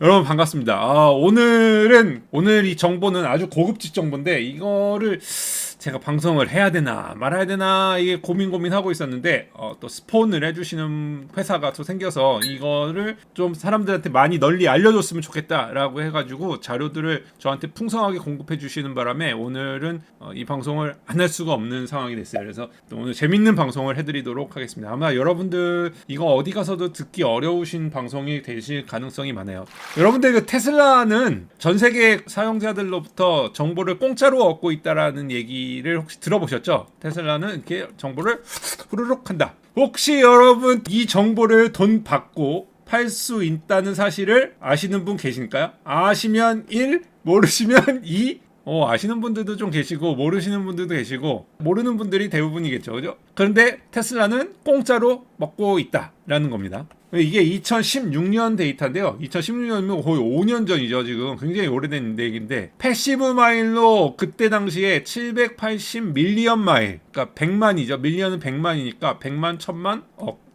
여러분 반갑습니다. 오늘 이 정보는 아주 고급지 정보인데 이거를 제가 방송을 해야 되나 말아야 되나 이게 고민하고 있었는데 또 스폰을 해주시는 회사가 또 생겨서 이거를 좀 사람들한테 많이 널리 알려줬으면 좋겠다라고 해가지고 자료들을 저한테 풍성하게 공급해 주시는 바람에 오늘은 이 방송을 안 할 수가 없는 상황이 됐어요. 그래서 또 오늘 재밌는 방송을 해드리도록 하겠습니다. 아마 여러분들 이거 어디 가서도 듣기 어려우신 방송이 되실 가능성이 많아요. 여러분들 그 테슬라는 전 세계 사용자들로부터 정보를 공짜로 얻고 있다라는 얘기를 혹시 들어보셨죠? 테슬라는 이렇게 정보를 후루룩 한다. 혹시 여러분 이 정보를 돈 받고 팔 수 있다는 사실을 아시는 분 계실까요? 아시면 1, 모르시면 2. 아시는 분들도 좀 계시고 모르시는 분들도 계시고 모르는 분들이 대부분이겠죠, 그죠? 그런데 테슬라는 공짜로 먹고 있다라는 겁니다. 이게 2016년 데이터인데요. 2016년이면 거의 5년 전이죠. 지금 굉장히 오래된 얘기인데 패시브 마일로 그때 당시에 780 밀리언 마일, 그러니까 100만이죠. 밀리언은 100만이니까 100만, 1000만,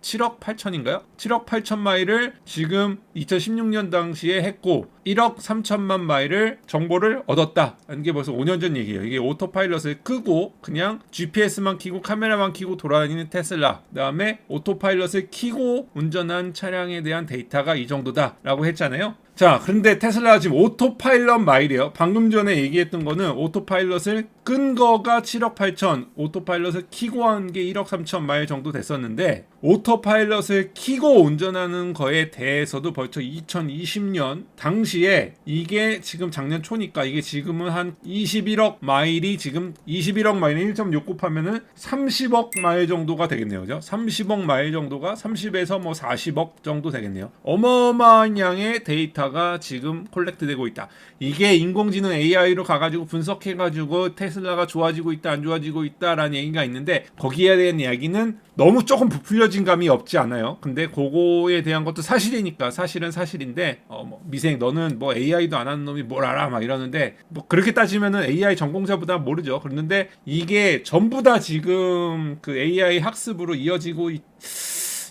7억 8천인가요? 7억 8천 마일을 지금 2016년 당시에 했고 1억 3천만 마일을 정보를 얻었다. 이게 벌써 5년 전 얘기예요. 이게 오토파일럿을 끄고 그냥 GPS만 켜고 카메라만 켜고 돌아다니는 테슬라. 그다음에 오토파일럿을 켜고 운전한 차량에 대한 데이터가 이 정도다라고 했잖아요. 자, 그런데 테슬라가 지금 오토파일럿 마일이에요. 방금 전에 얘기했던 거는 오토파일럿을 끈 거가 7억 8천, 오토파일럿을 키고 한 게 1억 3천 마일 정도 됐었는데 오토파일럿을 키고 운전하는 거에 대해서도 벌써 2020년 당시에 이게 지금 작년 초니까 이게 지금은 한 21억 마일이 지금 21억 마일이 1.6 곱하면은 30억 마일 정도가 되겠네요. 그죠? 30억 마일 정도가 30에서 뭐 40억 정도 되겠네요. 어마어마한 양의 데이터가 지금 콜렉트되고 있다. 이게 인공지능 AI로 가가지고 분석해가지고 테슬라가 좋아지고 있다 안 좋아지고 있다라는 얘기가 있는데 거기에 대한 이야기는 너무 조금 부풀려진 감이 없지 않아요. 근데 그거에 대한 것도 사실이니까 사실은 사실인데 뭐 미생 너는 뭐 AI도 안 하는 놈이 뭘 알아 막 이러는데 뭐 그렇게 따지면은 AI 전공자보다 모르죠. 그런데 이게 전부 다 지금 그 AI 학습으로 이어지고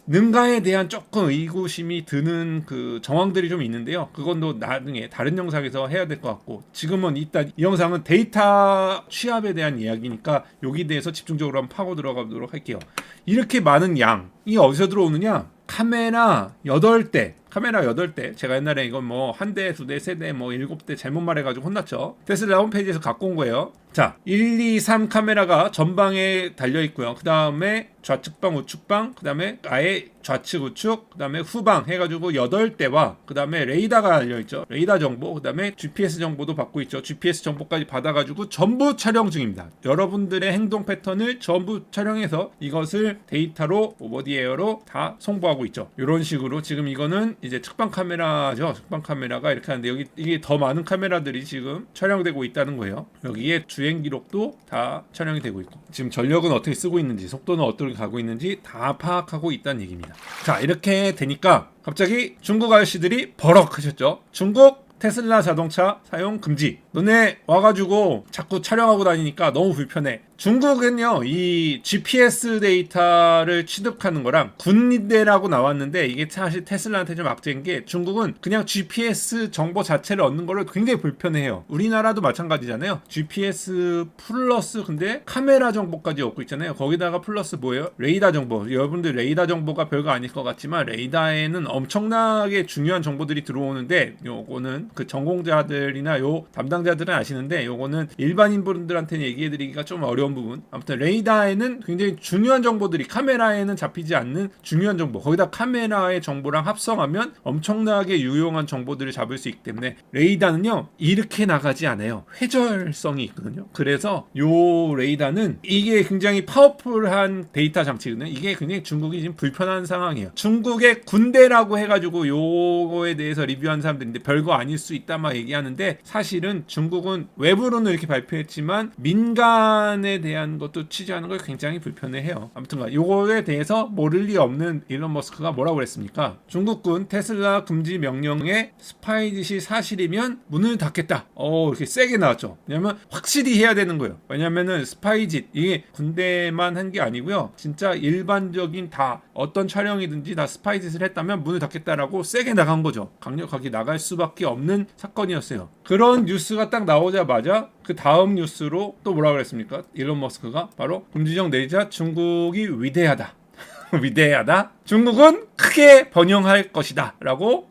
는가에 대한 조금 의구심이 드는 그 정황들이 좀 있는데요. 그건 또 나중에 다른 영상에서 해야 될 것 같고 지금은 일단 이 영상은 데이터 취합에 대한 이야기니까 여기 대해서 집중적으로 한번 파고 들어가도록 할게요. 이렇게 많은 양이 어디서 들어오느냐? 카메라 8대 제가 옛날에 이건 뭐 한 대, 두 대, 세 대, 뭐 7대 잘못 말해가지고 혼났죠. 테슬라 홈페이지에서 갖고 온 거예요. 자, 1, 2, 3 카메라가 전방에 달려있고요. 그 다음에 좌측방, 우측방, 그 다음에 아예 좌측, 우측, 그 다음에 후방 해가지고 8대와 그 다음에 레이더가 달려있죠. 레이더 정보, 그 다음에 GPS 정보도 받고 있죠. GPS 정보까지 받아가지고 전부 촬영 중입니다. 여러분들의 행동 패턴을 전부 촬영해서 이것을 데이터로 오버디에어로 다 송부하고 있죠. 이런 식으로 지금 이거는 이제 측방 카메라죠. 측방 카메라가 이렇게 하는데 여기 이게 더 많은 카메라들이 지금 촬영되고 있다는 거예요. 여기에 주행 기록도 다 촬영이 되고 있고 지금 전력은 어떻게 쓰고 있는지 속도는 어떻게 가고 있는지 다 파악하고 있다는 얘기입니다. 자, 이렇게 되니까 갑자기 중국 아저씨들이 버럭하셨죠. 중국 테슬라 자동차 사용 금지. 너네 와가지고 자꾸 촬영하고 다니니까 너무 불편해. 중국은요, 이 GPS 데이터를 취득하는 거랑 군대라고 나왔는데 이게 사실 테슬라한테 좀 악재인 게 중국은 그냥 GPS 정보 자체를 얻는 거를 굉장히 불편해해요. 우리나라도 마찬가지잖아요. GPS 플러스 근데 카메라 정보까지 얻고 있잖아요. 거기다가 플러스 뭐예요? 레이더 정보. 여러분들 레이더 정보가 별거 아닐 것 같지만 레이더에는 엄청나게 중요한 정보들이 들어오는데 요거는 그 전공자들이나 요 담당자들은 아시는데 요거는 일반인 분들한테는 얘기해드리기가 좀 어려운 부분. 아무튼 레이더에는 굉장히 중요한 정보들이 카메라에는 잡히지 않는 중요한 정보, 거기다 카메라의 정보랑 합성하면 엄청나게 유용한 정보들을 잡을 수 있기 때문에 레이더는요 이렇게 나가지 않아요. 회절성이 있거든요. 그래서 요 레이더는 이게 굉장히 파워풀한 데이터 장치거든요. 이게 굉장히 중국이 지금 불편한 상황이에요. 중국의 군대라고 해가지고 요거에 대해서 리뷰한 사람들인데 별거 아닐 수 있다 막 얘기하는데 사실은 중국은 외부로는 이렇게 발표했지만 민간의 이거에 대한 것도 취재하는 걸 굉장히 불편해해요. 아무튼간 요거에 대해서 모를 리 없는 일론 머스크가 뭐라고 그랬습니까? 중국군 테슬라 금지 명령에 스파이짓이 사실이면 문을 닫겠다. 이렇게 세게 나왔죠. 왜냐면 확실히 해야 되는 거예요. 왜냐면은 스파이짓 이게 군대만 한 게 아니고요. 진짜 일반적인 다 어떤 촬영이든지 다 스파이짓을 했다면 문을 닫겠다라고 세게 나간 거죠. 강력하게 나갈 수밖에 없는 사건이었어요. 그런 뉴스가 딱 나오자마자 그 다음 뉴스로 또 뭐라 그랬습니까? 일론 머스크가 바로 금지령 내리자 중국이 위대하다. 위대하다. 중국은 크게 번영할 것이다. 라고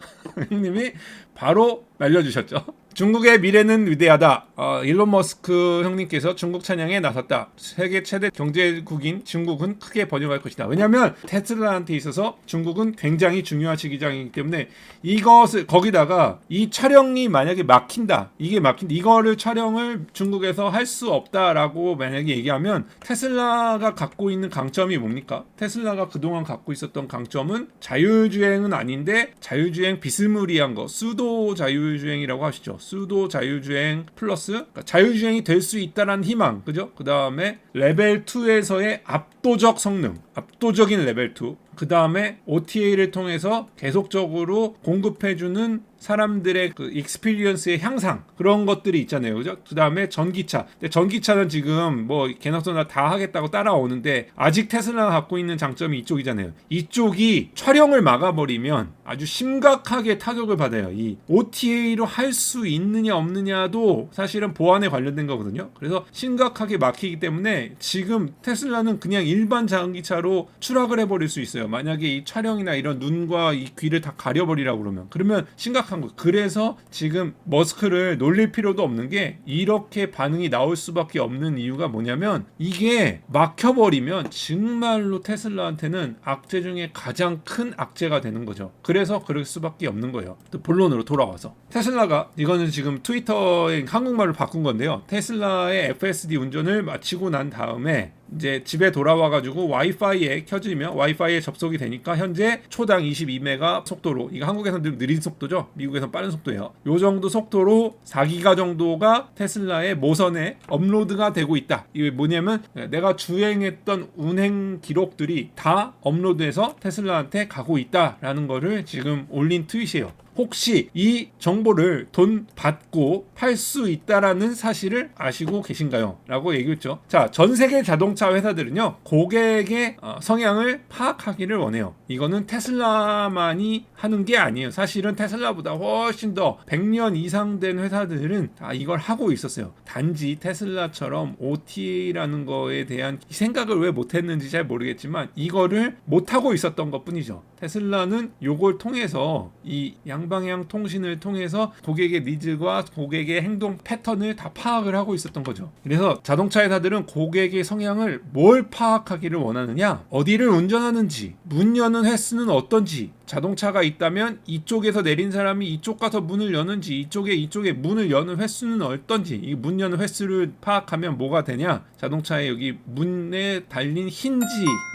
형님이 바로 날려주셨죠. 중국의 미래는 위대하다. 일론 머스크 형님께서 중국 찬양에 나섰다. 세계 최대 경제국인 중국은 크게 번영할 것이다. 왜냐하면 테슬라한테 있어서 중국은 굉장히 중요한 시기장이기 때문에 이것을 거기다가 이 촬영이 만약에 막힌다. 이거를 촬영을 중국에서 할 수 없다라고 만약에 얘기하면 테슬라가 갖고 있는 강점이 뭡니까? 테슬라가 그동안 갖고 있었던 강점은 자율주행은 아닌데 자율주행 비스무리한 거 수도 자율주행이라고 하시죠. 수도 자율주행 플러스 그러니까 자율주행이 될 수 있다라는 희망, 그죠? 그 다음에 레벨 2에서의 압도적인 레벨 2. 그 다음에 OTA를 통해서 계속적으로 공급해주는 사람들의 그 익스피리언스의 향상 그런 것들이 있잖아요, 그죠? 그 다음에 전기차. 근데 전기차는 지금 뭐 개나소나 다 하겠다고 따라오는데 아직 테슬라가 갖고 있는 장점이 이쪽이잖아요. 이쪽이 촬영을 막아버리면 아주 심각하게 타격을 받아요. 이 OTA로 할 수 있느냐 없느냐도 사실은 보안에 관련된 거거든요. 그래서 심각하게 막히기 때문에 지금 테슬라는 그냥 일반 전기차로 추락을 해버릴 수 있어요. 만약에 이 촬영이나 이런 눈과 이 귀를 다 가려버리라고 그러면 심각한 거예요. 그래서 지금 머스크를 놀릴 필요도 없는 게 이렇게 반응이 나올 수밖에 없는 이유가 뭐냐면 이게 막혀버리면 정말로 테슬라한테는 악재 중에 가장 큰 악재가 되는 거죠. 그래서 그럴 수밖에 없는 거예요. 또 본론으로 돌아와서 테슬라가 이거는 지금 트위터에 한국말로 바꾼 건데요. 테슬라의 FSD 운전을 마치고 난 다음에 이제 집에 돌아와가지고 와이파이에 켜지면 와이파이에 접속이 되니까 현재 초당 22메가 속도로 이거 한국에서는 느린 속도죠. 미국에서는 빠른 속도예요. 요 정도 속도로 4기가 정도가 테슬라의 모선에 업로드가 되고 있다. 이게 뭐냐면 내가 주행했던 운행 기록들이 다 업로드해서 테슬라한테 가고 있다라는 거를 지금 올린 트윗이에요. 혹시 이 정보를 돈 받고 팔 수 있다라는 사실을 아시고 계신가요? 라고 얘기했죠. 자, 전 세계 자동차 회사들은요, 고객의 성향을 파악하기를 원해요. 이거는 테슬라만이 하는 게 아니에요. 사실은 테슬라보다 훨씬 더 100년 이상 된 회사들은 다 이걸 하고 있었어요. 단지 테슬라처럼 OTA라는 거에 대한 생각을 왜 못했는지 잘 모르겠지만 이거를 못하고 있었던 것 뿐이죠. 테슬라는 요걸 통해서 이 양방향 통신을 통해서 고객의 니즈와 고객의 행동 패턴을 다 파악을 하고 있었던 거죠. 그래서 자동차 회사들은 고객의 성향을 뭘 파악하기를 원하느냐, 어디를 운전하는지, 문 여는 횟수는 어떤지, 자동차가 있다면 이쪽에서 내린 사람이 이쪽 가서 문을 여는지 이쪽에 문을 여는 횟수는 어떤지, 이 문 여는 횟수를 파악하면 뭐가 되냐, 자동차에 여기 문에 달린 힌지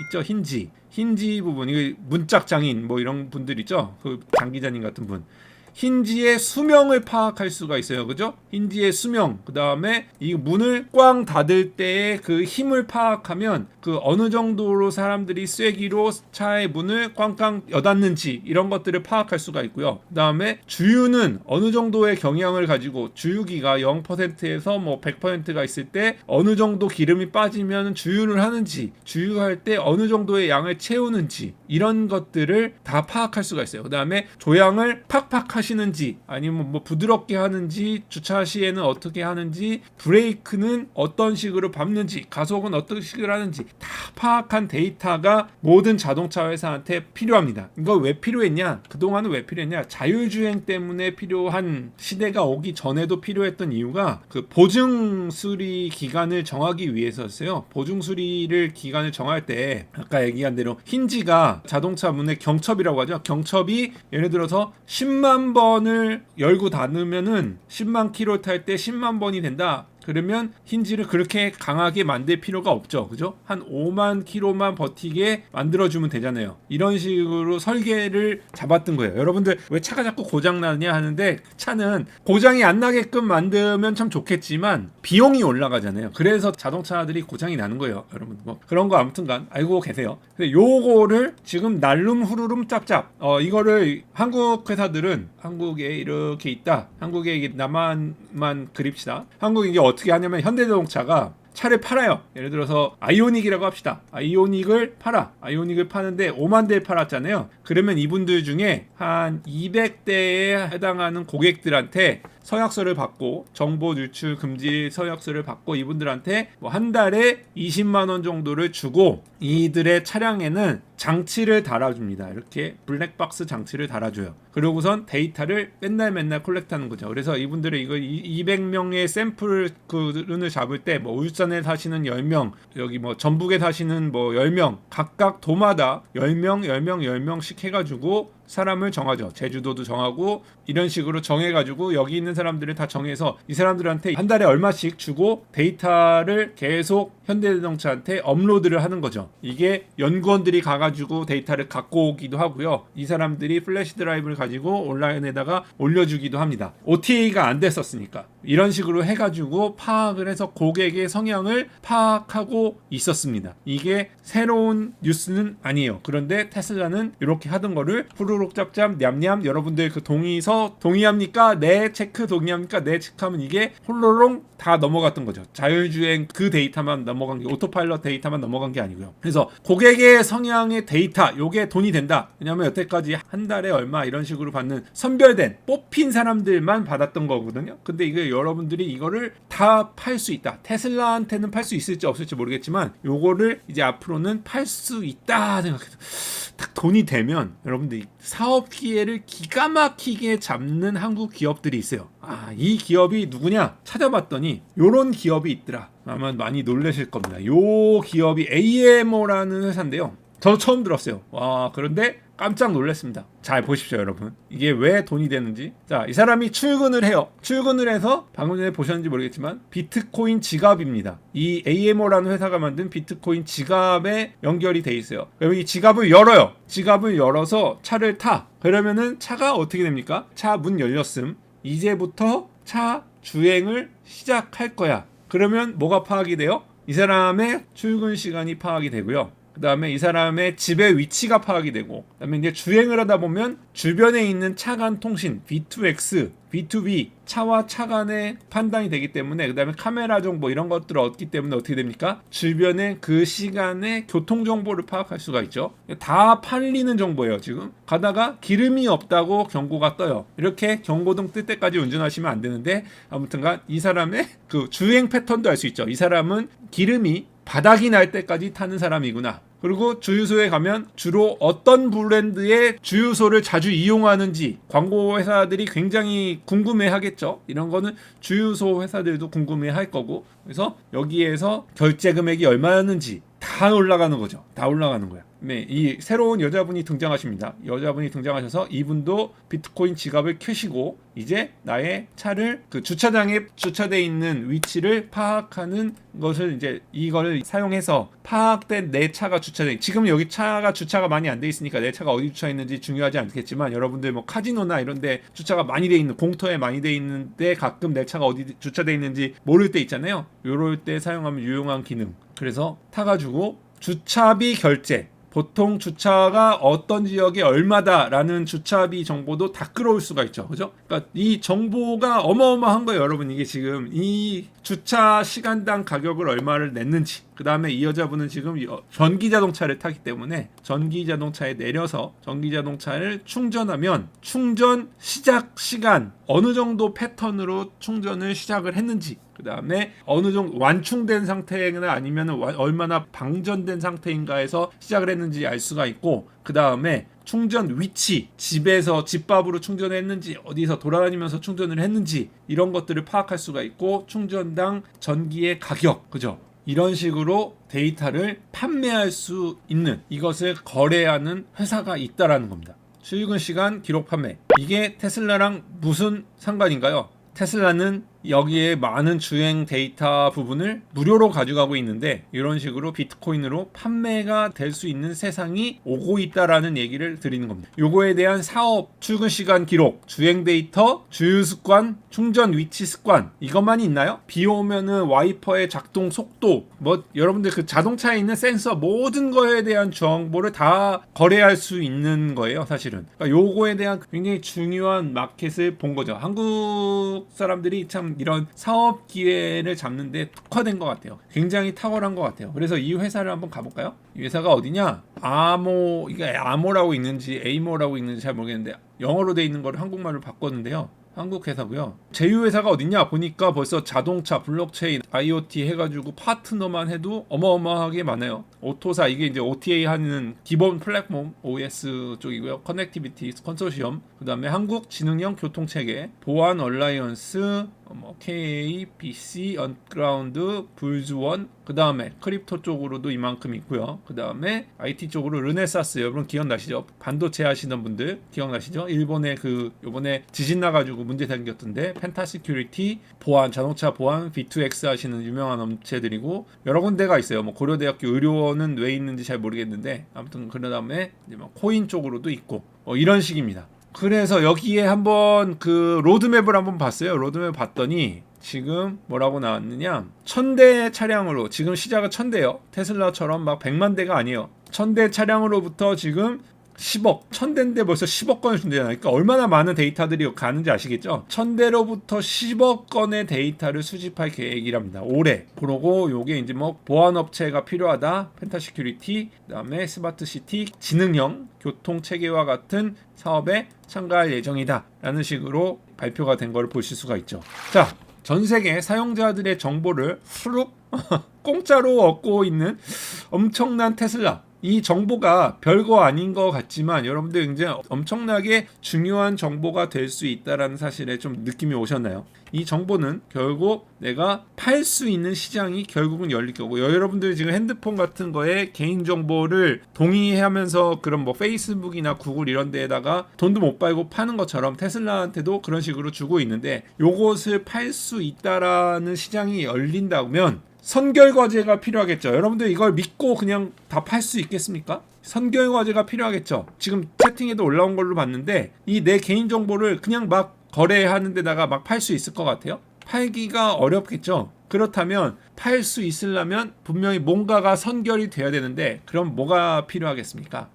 있죠. 힌지 부분, 이거 문짝 장인 뭐 이런 분들 있죠. 그 장 기자님 같은 분. 힌지의 수명을 파악할 수가 있어요. 그죠? 힌지의 수명, 그 다음에 이 문을 꽝 닫을 때의 그 힘을 파악하면 그 어느 정도로 사람들이 쐐기로 차의 문을 꽝꽝 여닫는지 이런 것들을 파악할 수가 있고요. 그 다음에 주유는 어느 정도의 경향을 가지고 주유기가 0%에서 뭐 100%가 있을 때 어느 정도 기름이 빠지면 주유를 하는지, 주유할 때 어느 정도의 양을 채우는지 이런 것들을 다 파악할 수가 있어요. 그 다음에 조향을 팍팍 하시는지 아니면 뭐 부드럽게 하는지, 주차 시에는 어떻게 하는지, 브레이크는 어떤 식으로 밟는지, 가속은 어떤 식으로 하는지 다 파악한 데이터가 모든 자동차 회사한테 필요합니다. 이거 왜 필요했냐? 그동안은 왜 필요했냐? 자율주행 때문에 필요한 시대가 오기 전에도 필요했던 이유가 그 보증 수리 기간을 정하기 위해서였어요. 보증 수리를 기간을 정할 때 아까 얘기한 대로 힌지가 자동차 문의 경첩이라고 하죠. 경첩이 예를 들어서 10만 번을 열고 닫으면은 10만 킬로 탈 때 10만 번이 된다. 그러면 힌지를 그렇게 강하게 만들 필요가 없죠. 그죠? 한 5만 킬로만 버티게 만들어주면 되잖아요. 이런 식으로 설계를 잡았던 거예요. 여러분들 왜 차가 자꾸 고장나느냐 하는데, 차는 고장이 안 나게끔 만들면 참 좋겠지만 비용이 올라가잖아요. 그래서 자동차들이 고장이 나는 거예요. 여러분 뭐 그런 거 아무튼간 알고 계세요. 근데 요거를 지금 날름 후루름 짭짭 이거를 한국 회사들은, 한국에 이렇게 있다, 한국에 이게 남한만 그립시다. 한국이 이게 어떻게 하냐면, 현대자동차가 차를 팔아요. 예를 들어서 아이오닉이라고 합시다. 아이오닉을 파는데 5만 대 팔았잖아요. 그러면 이분들 중에 한 200대에 해당하는 고객들한테 서약서를 받고, 정보 유출 금지 서약서를 받고, 이분들한테 뭐 한 달에 20만 원 정도를 주고 이들의 차량에는 장치를 달아줍니다. 이렇게 블랙박스 장치를 달아줘요. 그러고선 데이터를 맨날 콜렉트하는 거죠. 그래서 이분들이 이거 200명의 샘플을 잡을 때, 뭐 울산에 사시는 10명, 여기 뭐 전북에 사시는 뭐 10명, 각각 도마다 10명씩 해가지고 사람을 정하죠. 제주도도 정하고 이런 식으로 정해가지고 여기 있는 사람들을 다 정해서 이 사람들한테 한 달에 얼마씩 주고 데이터를 계속 현대자동차한테 업로드를 하는 거죠. 이게 연구원들이 가가지고 데이터를 갖고 오기도 하고요. 이 사람들이 플래시 드라이브를 가지고 온라인에다가 올려주기도 합니다. OTA가 안 됐었으니까. 이런 식으로 해가지고 파악을 해서 고객의 성향을 파악하고 있었습니다. 이게 새로운 뉴스는 아니에요. 그런데 테슬라는 이렇게 하던 거를 후루룩 짭짭 냠냠, 여러분들 그 동의서 동의합니까? 네 체크, 동의합니까? 네 체크하면 이게 홀로롱 다 넘어갔던 거죠. 자율주행 그 데이터만 넘어간 게, 오토파일럿 데이터만 넘어간 게 아니고요. 그래서 고객의 성향의 데이터, 요게 돈이 된다. 왜냐면 여태까지 한 달에 얼마 이런 식으로 받는 선별된 뽑힌 사람들만 받았던 거거든요. 근데 이게 여러분들이 이거를 다 팔 수 있다. 테슬라한테는 팔 수 있을지 없을지 모르겠지만 요거를 이제 앞으로는 팔 수 있다 생각해서 딱 돈이 되면 여러분들 사업 기회를 기가 막히게 잡는 한국 기업들이 있어요. 이 기업이 누구냐 찾아봤더니 요런 기업이 있더라. 아마 많이 놀라실 겁니다. 요 기업이 AMO라는 회사인데요. 저도 처음 들었어요. 와, 그런데 깜짝 놀랐습니다. 잘 보십시오, 여러분. 이게 왜 돈이 되는지. 자, 이 사람이 출근을 해요. 출근을 해서 방금 전에 보셨는지 모르겠지만 비트코인 지갑입니다. 이 AMO라는 회사가 만든 비트코인 지갑에 연결이 돼 있어요. 그러면 이 지갑을 열어요. 지갑을 열어서 차를 타. 그러면은 차가 어떻게 됩니까? 차 문 열렸음. 이제부터 차 주행을 시작할 거야. 그러면 뭐가 파악이 돼요? 이 사람의 출근 시간이 파악이 되고요. 그 다음에 이 사람의 집의 위치가 파악이 되고, 그 다음에 이제 주행을 하다 보면 주변에 있는 차 간 통신, V2X, V2B, 차와 차 간의 판단이 되기 때문에, 그 다음에 카메라 정보 이런 것들을 얻기 때문에 어떻게 됩니까? 주변에 그 시간에 교통 정보를 파악할 수가 있죠. 다 팔리는 정보예요. 지금 가다가 기름이 없다고 경고가 떠요. 이렇게 경고등 뜰 때까지 운전하시면 안 되는데, 아무튼간 이 사람의 그 주행 패턴도 알 수 있죠. 이 사람은 기름이 바닥이 날 때까지 타는 사람이구나. 그리고 주유소에 가면 주로 어떤 브랜드의 주유소를 자주 이용하는지 광고 회사들이 굉장히 궁금해 하겠죠. 이런 거는 주유소 회사들도 궁금해 할 거고, 그래서 여기에서 결제 금액이 얼마였는지 다 올라가는 거죠. 다 올라가는 거야. 네, 이 새로운 여자분이 등장하십니다. 여자분이 등장하셔서 이분도 비트코인 지갑을 켜시고 이제 나의 차를 그 주차장에 주차되어 있는 위치를 파악하는 것을, 이제 이걸 사용해서 파악된 내 차가 주차돼, 지금 여기 차가 주차가 많이 안 돼 있으니까 내 차가 어디 주차했는지 중요하지 않겠지만, 여러분들 뭐 카지노나 이런 데 주차가 많이 돼 있는, 공터에 많이 돼 있는데 가끔 내 차가 어디 주차돼 있는지 모를 때 있잖아요. 요럴 때 사용하면 유용한 기능. 그래서 타가지고 주차비 결제, 보통 주차가 어떤 지역에 얼마다라는 주차비 정보도 다 끌어올 수가 있죠. 그죠? 그러니까 이 정보가 어마어마한 거예요, 여러분. 이게 지금 이 주차 시간당 가격을 얼마를 냈는지, 그 다음에 이 여자분은 지금 전기 자동차를 타기 때문에 전기 자동차에 내려서 전기 자동차를 충전하면 충전 시작 시간, 어느 정도 패턴으로 충전을 시작을 했는지, 그 다음에 어느 정도 완충된 상태나 아니면 얼마나 방전된 상태인가에서 시작을 했는지 알 수가 있고, 그 다음에 충전 위치, 집에서 집밥으로 충전했는지 어디서 돌아다니면서 충전을 했는지 이런 것들을 파악할 수가 있고, 충전당 전기의 가격, 그죠? 이런 식으로 데이터를 판매할 수 있는, 이것을 거래하는 회사가 있다라는 겁니다. 출근 시간 기록 판매. 이게 테슬라랑 무슨 상관인가요? 테슬라는 여기에 많은 주행 데이터 부분을 무료로 가져가고 있는데 이런 식으로 비트코인으로 판매가 될 수 있는 세상이 오고 있다라는 얘기를 드리는 겁니다. 요거에 대한 사업, 출근 시간 기록, 주행 데이터, 주유 습관, 충전 위치 습관 이것만 있나요? 비 오면은 와이퍼의 작동 속도 뭐 여러분들 그 자동차에 있는 센서 모든 거에 대한 정보를 다 거래할 수 있는 거예요 사실은. 그러니까 요거에 대한 굉장히 중요한 마켓을 본 거죠. 한국 사람들이 참 이런 사업 기회를 잡는데 특화된 것 같아요. 굉장히 탁월한 것 같아요. 그래서 이 회사를 한번 가볼까요? 이 회사가 어디냐? 이게 아모라고 있는지 에이모라고 있는지 잘 모르겠는데 영어로 돼 있는 거를 한국말로 바꿨는데요. 한국 회사고요. 제휴 회사가 어딨냐 보니까 벌써 자동차, 블록체인, IoT 해가지고 파트너만 해도 어마어마하게 많아요. 오토사 이게 이제 OTA 하는 기본 플랫폼 OS 쪽이고요. 커넥티비티 컨소시엄, 그다음에 한국지능형 교통체계, 보안 얼라이언스, KBC, 언그라운드, 불즈원, 그 다음에 크립토 쪽으로도 이만큼 있고요. 그 다음에 IT 쪽으로 르네사스 여러분 기억나시죠? 반도체 하시는 분들 기억나시죠? 일본에 요번에 지진 나가지고 문제 생겼던데 펜타시큐리티, 보안, 자동차 보안, V2X 하시는 유명한 업체들이고 여러 군데가 있어요. 뭐 고려대학교 의료원은 왜 있는지 잘 모르겠는데 아무튼 그 다음에 코인 쪽으로도 있고 이런 식입니다. 그래서 여기에 한번 그 로드맵을 한번 봤어요. 로드맵 봤더니 지금 뭐라고 나왔느냐 1000대 차량으로 지금 시작은 1000대요. 테슬라처럼 막 100만 대가 아니에요. 1000대 차량으로부터 지금 10억 1000대인데 벌써 10억 건을 준대잖아요. 그러니까 얼마나 많은 데이터들이 가는지 아시겠죠? 1000대로부터 10억 건의 데이터를 수집할 계획이랍니다. 올해. 그러고 요게 이제 뭐 보안업체가 필요하다. 펜타시큐리티, 그다음에 스마트시티, 지능형 교통체계와 같은 사업에 참가할 예정이다 라는 식으로 발표가 된 걸 보실 수가 있죠. 자, 전 세계 사용자들의 정보를 후룩 공짜로 얻고 있는 엄청난 테슬라. 이 정보가 별거 아닌 것 같지만 여러분들 굉장히 엄청나게 중요한 정보가 될 수 있다는 사실에 좀 느낌이 오셨나요? 이 정보는 결국 내가 팔 수 있는 시장이 결국은 열릴 거고 여러분들이 지금 핸드폰 같은 거에 개인정보를 동의하면서 그런 뭐 페이스북이나 구글 이런 데에다가 돈도 못 빨고 파는 것처럼 테슬라한테도 그런 식으로 주고 있는데 요것을 팔 수 있다라는 시장이 열린다면 선결 과제가 필요하겠죠. 여러분들 이걸 믿고 그냥 다 팔 수 있겠습니까? 선결 과제가 필요하겠죠. 지금 채팅에도 올라온 걸로 봤는데 이 내 개인 정보를 그냥 막 거래하는 데다가 막 팔 수 있을 것 같아요. 팔기가 어렵겠죠. 그렇다면 팔 수 있으려면 분명히 뭔가가 선결이 돼야 되는데 그럼 뭐가 필요하겠습니까?